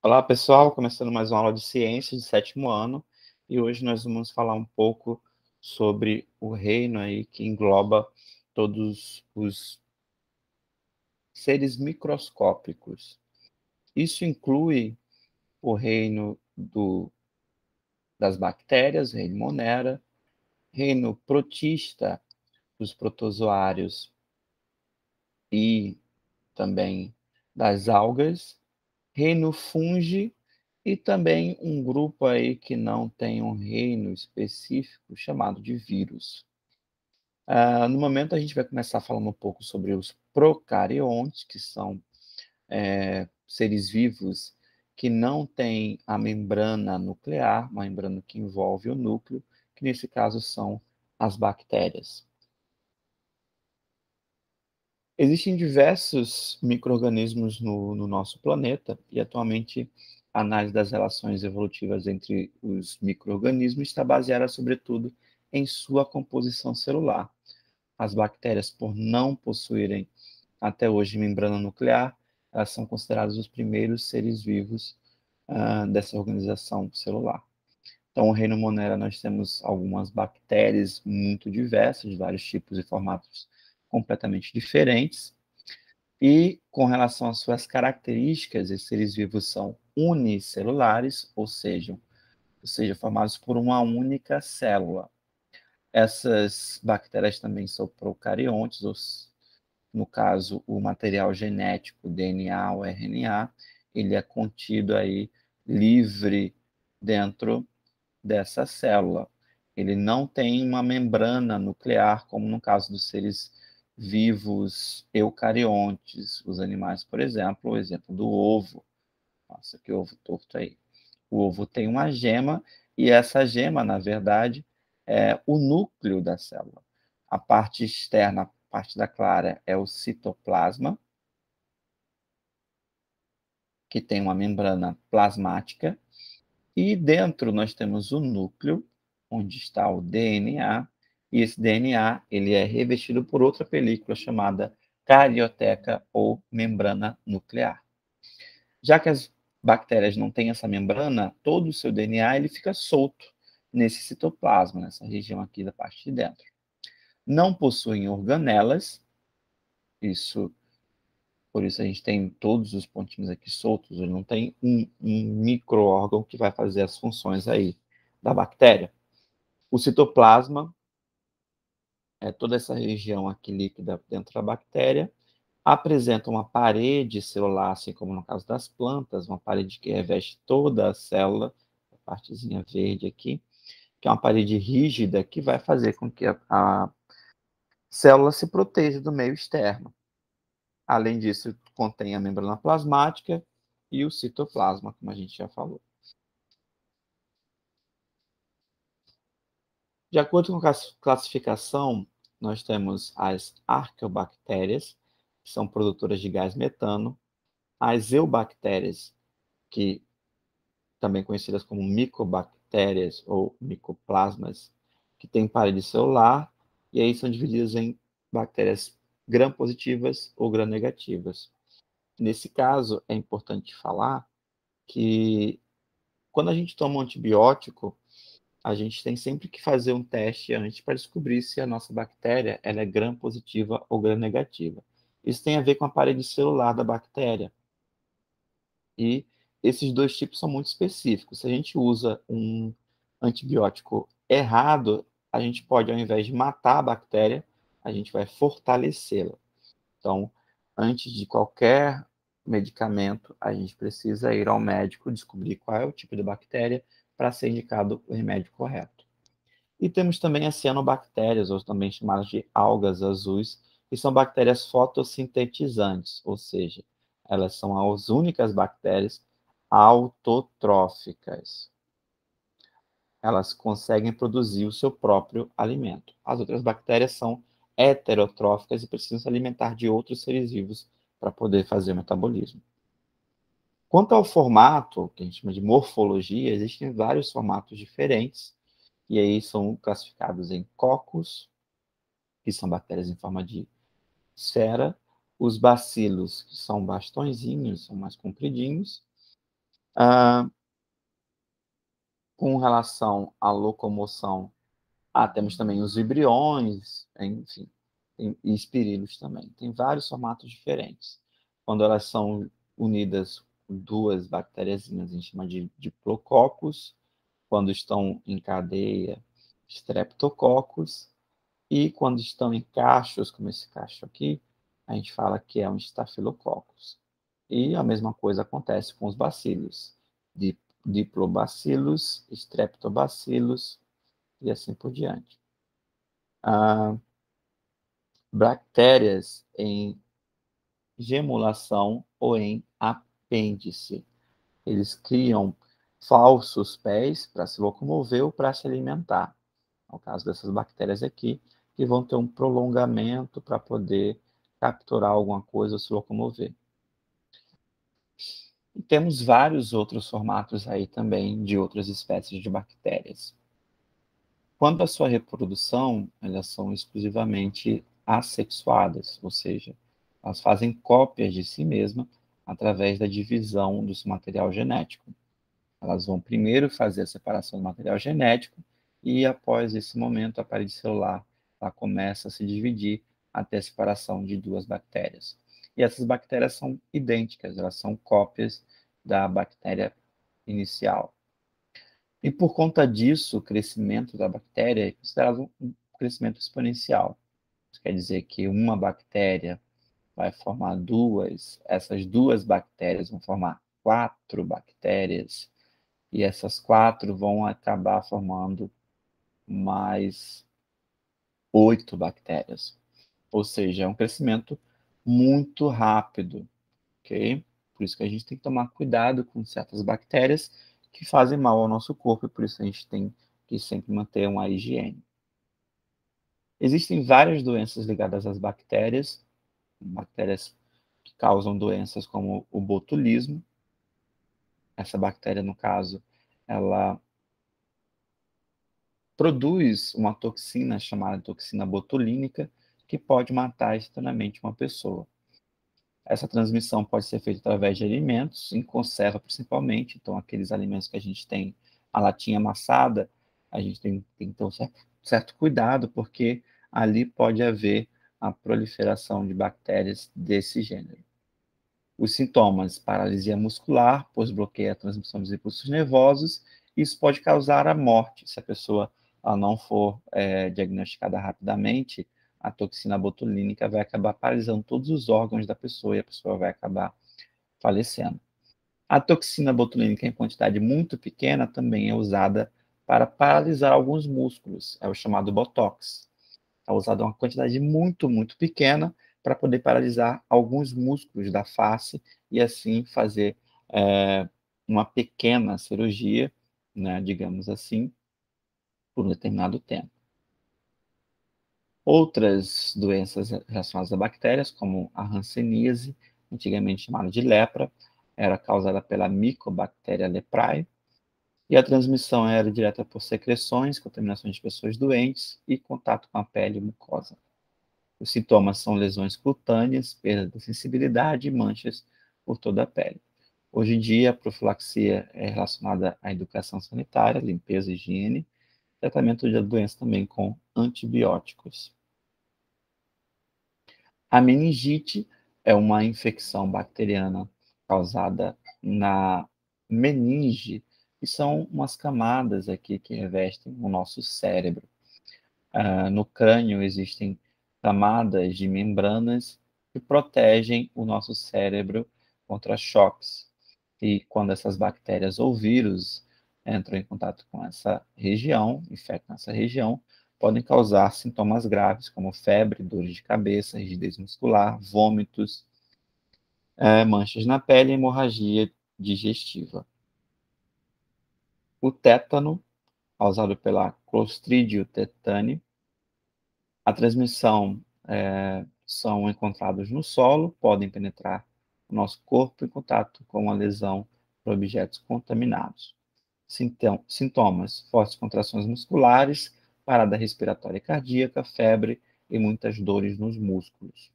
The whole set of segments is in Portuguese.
Olá, pessoal, começando mais uma aula de ciências de sétimo ano, e hoje nós vamos falar um pouco sobre o reino aí que engloba todos os seres microscópicos. Isso inclui o reino das bactérias, reino Monera, reino protista dos protozoários e também das algas, reino fungi e também um grupo aí que não tem um reino específico chamado de vírus. No momento a gente vai começar falando um pouco sobre os procariontes, que são seres vivos que não têm a membrana nuclear, uma membrana que envolve o núcleo, que nesse caso são as bactérias. Existem diversos micro-organismos no nosso planeta e, atualmente, a análise das relações evolutivas entre os micro-organismos está baseada, sobretudo, em sua composição celular. As bactérias, por não possuírem até hoje membrana nuclear, elas são consideradas os primeiros seres vivos dessa organização celular. Então, no reino Monera, nós temos algumas bactérias muito diversas, de vários tipos e formatos completamente diferentes. E com relação às suas características, esses seres vivos são unicelulares, ou seja, formados por uma única célula. Essas bactérias também são procariontes, no caso, o material genético, DNA ou RNA, ele é contido aí livre dentro dessa célula. Ele não tem uma membrana nuclear, como no caso dos seres vivos eucariontes, os animais, por exemplo, o exemplo do ovo. Nossa, que ovo torto aí. O ovo tem uma gema, e essa gema, na verdade, é o núcleo da célula. A parte externa, a parte da clara, é o citoplasma, que tem uma membrana plasmática, e dentro nós temos o núcleo, onde está o DNA, e esse DNA ele é revestido por outra película chamada carioteca ou membrana nuclear. Já que as bactérias não têm essa membrana, todo o seu DNA ele fica solto nesse citoplasma, nessa região aqui da parte de dentro. Não possuem organelas, isso por isso a gente tem todos os pontinhos aqui soltos, ele não tem um micro-órgão que vai fazer as funções aí da bactéria. O citoplasma é toda essa região aqui líquida dentro da bactéria, apresenta uma parede celular, assim como no caso das plantas, uma parede que reveste toda a célula, a partezinha verde aqui, que é uma parede rígida que vai fazer com que a célula se proteja do meio externo. Além disso, contém a membrana plasmática e o citoplasma, como a gente já falou. De acordo com a classificação, nós temos as arqueobactérias, que são produtoras de gás metano, as eubactérias, que também conhecidas como micobactérias ou micoplasmas, que têm parede celular, e aí são divididas em bactérias gram-positivas ou gram-negativas. Nesse caso, é importante falar que quando a gente toma um antibiótico, a gente tem sempre que fazer um teste antes para descobrir se a nossa bactéria ela é gram-positiva ou gram-negativa. Isso tem a ver com a parede celular da bactéria. E esses dois tipos são muito específicos. Se a gente usa um antibiótico errado, a gente pode, ao invés de matar a bactéria, a gente vai fortalecê-la. Então, antes de qualquer medicamento, a gente precisa ir ao médico, descobrir qual é o tipo de bactéria para ser indicado o remédio correto. E temos também as cianobactérias, ou também chamadas de algas azuis, que são bactérias fotossintetizantes, ou seja, elas são as únicas bactérias autotróficas. Elas conseguem produzir o seu próprio alimento. As outras bactérias são heterotróficas e precisam se alimentar de outros seres vivos para poder fazer o metabolismo. Quanto ao formato, que a gente chama de morfologia, existem vários formatos diferentes, e aí são classificados em cocos, que são bactérias em forma de esfera, os bacilos, que são bastõezinhos, são mais compridinhos, Ah, com relação à locomoção, temos também os vibriões, enfim, e espirídeos também. Tem vários formatos diferentes. Quando elas são unidas, duas bactériazinhas, a gente chama de diplococos. Quando estão em cadeia, streptococcus. E quando estão em cachos, como esse cacho aqui, a gente fala que é um estafilococcus. E a mesma coisa acontece com os bacilos. Diplobacillus, streptobacillus e assim por diante. Bactérias em gemulação ou em apêndice. Eles criam falsos pés para se locomover ou para se alimentar. No caso dessas bactérias aqui, que vão ter um prolongamento para poder capturar alguma coisa ou se locomover. E temos vários outros formatos aí também de outras espécies de bactérias. Quanto à sua reprodução, elas são exclusivamente assexuadas, ou seja, elas fazem cópias de si mesmas através da divisão do seu material genético. Elas vão primeiro fazer a separação do material genético e, após esse momento, a parede celular ela começa a se dividir até a separação de duas bactérias. E essas bactérias são idênticas, elas são cópias da bactéria inicial. E por conta disso, o crescimento da bactéria é considerado um crescimento exponencial. Isso quer dizer que uma bactéria vai formar duas, essas duas bactérias vão formar quatro bactérias, e essas quatro vão acabar formando mais 8 bactérias. Ou seja, é um crescimento muito rápido, ok? Por isso que a gente tem que tomar cuidado com certas bactérias que fazem mal ao nosso corpo, e por isso a gente tem que sempre manter uma higiene. Existem várias doenças ligadas às bactérias que causam doenças como o botulismo. Essa bactéria, no caso, ela produz uma toxina chamada toxina botulínica, que pode matar instantaneamente uma pessoa. Essa transmissão pode ser feita através de alimentos, em conserva principalmente, então aqueles alimentos que a gente tem a latinha amassada, a gente tem que ter um certo cuidado, porque ali pode haver a proliferação de bactérias desse gênero. Os sintomas: paralisia muscular, pois bloqueia a transmissão dos impulsos nervosos. Isso pode causar a morte se a pessoa não for diagnosticada rapidamente. A toxina botulínica vai acabar paralisando todos os órgãos da pessoa e a pessoa vai acabar falecendo. A toxina botulínica em quantidade muito pequena também é usada para paralisar alguns músculos, é o chamado Botox. É usado uma quantidade muito, muito pequena para poder paralisar alguns músculos da face e assim fazer uma pequena cirurgia, né, digamos assim, por um determinado tempo. Outras doenças relacionadas a bactérias, como a hanseníase, antigamente chamada de lepra, era causada pela Mycobacteria leprae, e a transmissão era direta por secreções, contaminações de pessoas doentes e contato com a pele e mucosa. Os sintomas são lesões cutâneas, perda da sensibilidade e manchas por toda a pele. Hoje em dia, a profilaxia é relacionada à educação sanitária, limpeza e higiene, tratamento da doença também com antibióticos. A meningite é uma infecção bacteriana causada na meninge, que são umas camadas aqui que revestem o nosso cérebro. No crânio existem camadas de membranas que protegem o nosso cérebro contra choques. E quando essas bactérias ou vírus entram em contato com essa região, infectam essa região, podem causar sintomas graves como febre, dores de cabeça, rigidez muscular, vômitos, manchas na pele e hemorragia digestiva. O tétano, causado pela Clostridium tetani. A transmissão são encontrados no solo, podem penetrar o nosso corpo em contato com a lesão por objetos contaminados. Sintomas: fortes contrações musculares, parada respiratória cardíaca, febre e muitas dores nos músculos.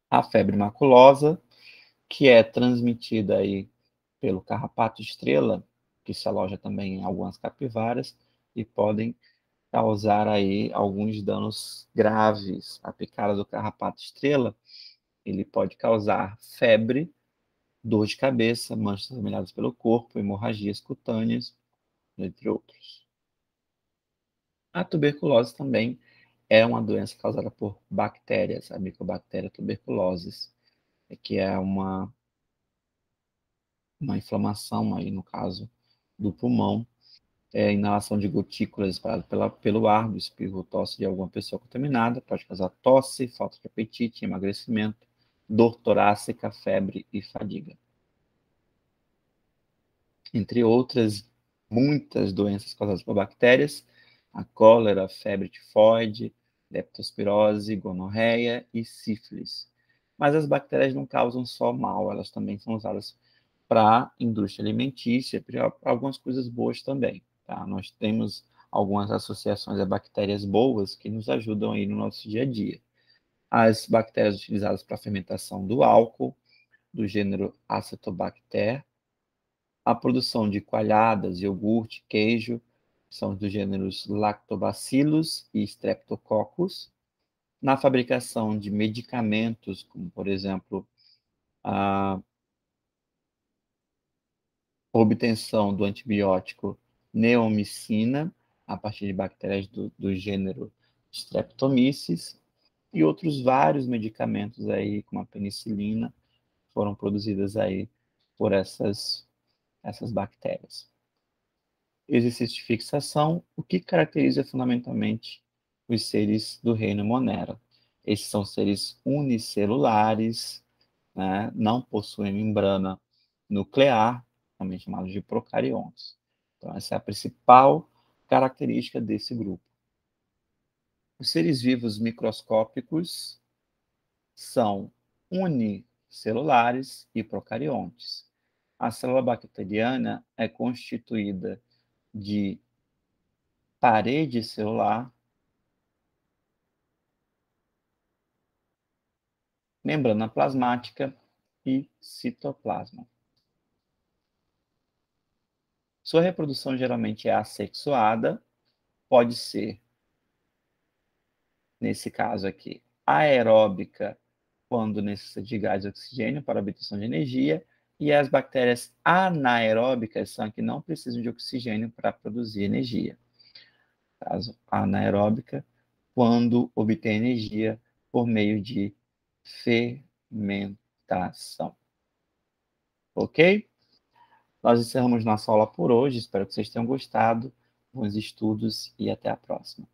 A febre maculosa, que é transmitida aí pelo carrapato estrela, que se aloja também em algumas capivaras, e podem causar aí alguns danos graves. A picada do carrapato estrela, ele pode causar febre, dor de cabeça, manchas vermelhadas pelo corpo, hemorragias cutâneas, entre outros. A tuberculose também é uma doença causada por bactérias, a Mycobacteria tuberculosis, que é uma inflamação aí, no caso, do pulmão, inalação de gotículas espalhadas pelo ar, do espirro ou tosse de alguma pessoa contaminada, pode causar tosse, falta de apetite, emagrecimento, dor torácica, febre e fadiga. Entre outras muitas doenças causadas por bactérias, a cólera, febre tifoide, leptospirose, gonorreia e sífilis. Mas as bactérias não causam só mal, elas também são usadas para a indústria alimentícia, para algumas coisas boas também. Tá? Nós temos algumas associações a bactérias boas que nos ajudam aí no nosso dia a dia. As bactérias utilizadas para a fermentação do álcool, do gênero Acetobacter, a produção de coalhadas, iogurte, queijo, são dos gêneros Lactobacillus e Streptococcus. Na fabricação de medicamentos, como, por exemplo, a obtenção do antibiótico neomicina, a partir de bactérias do gênero Streptomyces, e outros vários medicamentos aí, como a penicilina, foram produzidas aí por essas bactérias. Exercício de fixação, o que caracteriza fundamentalmente os seres do reino Monera. Esses são seres unicelulares, né? Não possuem membrana nuclear, também chamados de procariontes. Então, essa é a principal característica desse grupo. Os seres vivos microscópicos são unicelulares e procariontes. A célula bacteriana é constituída de parede celular, membrana plasmática e citoplasma. Sua reprodução geralmente é assexuada, pode ser, nesse caso aqui, aeróbica, quando necessita de gás e oxigênio para obtenção de energia, e as bactérias anaeróbicas são as que não precisam de oxigênio para produzir energia. Caso anaeróbica, quando obtém energia por meio de fermentação. Ok? Nós encerramos nossa aula por hoje. Espero que vocês tenham gostado. Bons estudos e até a próxima.